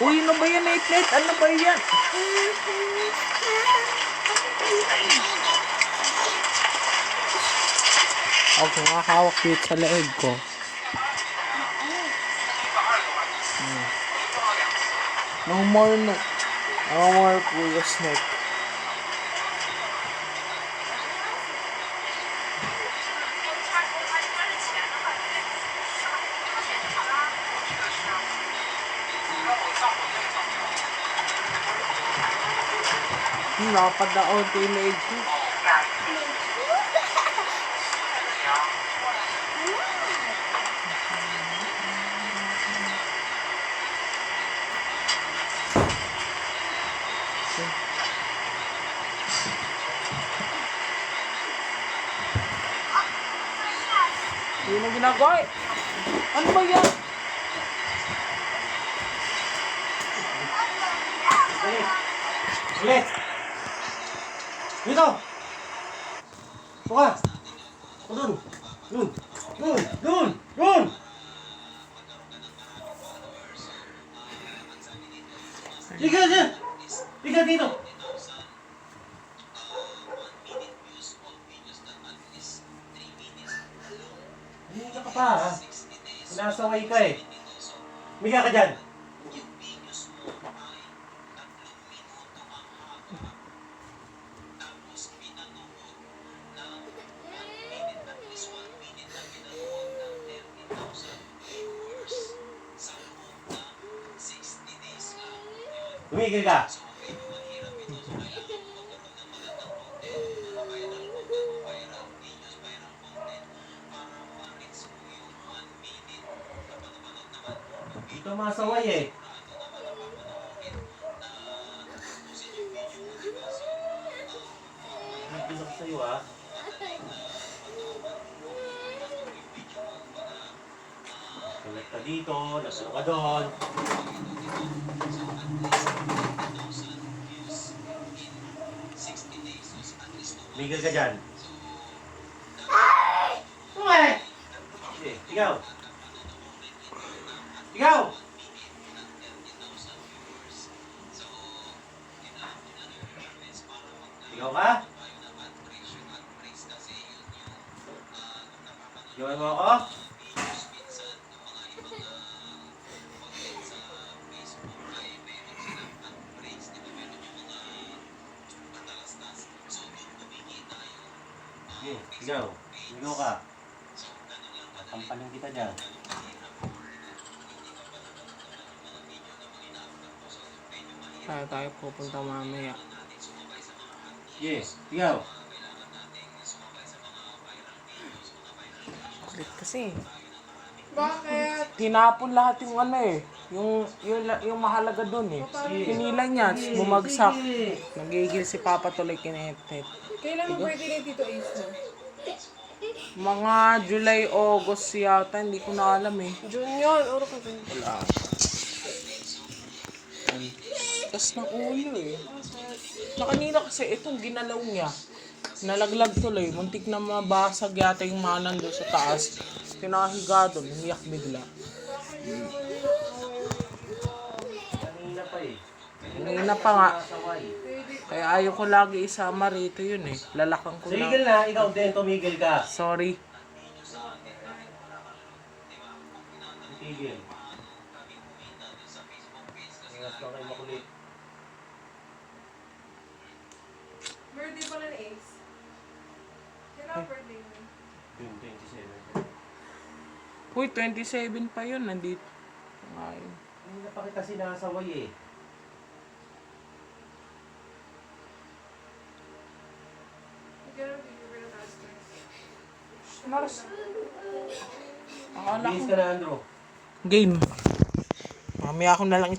Uy, ano ba yan, Nate? Ano ba yan? Ako nga hawak dito sa leeg ko. No more, no. No more, Kuya Snake. Napadaon ko yung leeg ko. Yun ang ginagawa eh. Ano ba yan? Ulit! Dito! Buka! O dun! Dun! Dun! Dun! Dun! Liga dyan! Liga dito! Liga ka pa ha? Sinasaway ka eh. Miga ka dyan! Tumigil ka! Ito masaway eh. Tumigil ako sa'yo ah. Tulit ka dito, nasalo ka doon. Miguel ka dyan. Uwe! Sige, ikaw. Ikaw! Ikaw ka? Iwan mo ako? Sige, ikaw. Ikaw ka. Tampanin kita dyan. Kaya tayo pupunta mamaya. Sige, ikaw. Kulit kasi. Bakit? Tinapon lahat yung ano eh. Yung mahalaga dun eh. Pinila niya, bumagsak. Nagigil si Papa tuloy kinetnet. Kailan mo birthday na Tito Ace mo? Mga July, August yata, hindi ko na alam eh. June yun. Oro ka June. Wala. Tas ng ulo eh. Tsaka kanina kasi itong ginalaw niya. Nalaglag tuloy. Muntik na mabasag yata yung manan doon sa taas. Tinahiga doon. Umiyak bigla. Kanina pa eh. Kanina pa nga. Kaya ayaw ko lagi isama rito yun eh. Lalakan ko Tumigil na. na, ikaw din, tumigil ka. Sorry. Tumigil. Ingas lang kayo makulit. Birthday pala ni Ace. Kailan ang birthday mo? June 27. Uy, 27 pa yun. Nandito. Ngayon. Hindi na pa kita sinasaway eh. Kailan ang video na master? Mars. Akala Bilis ko. ka na, Andrew. Game. Mamaya ako na lang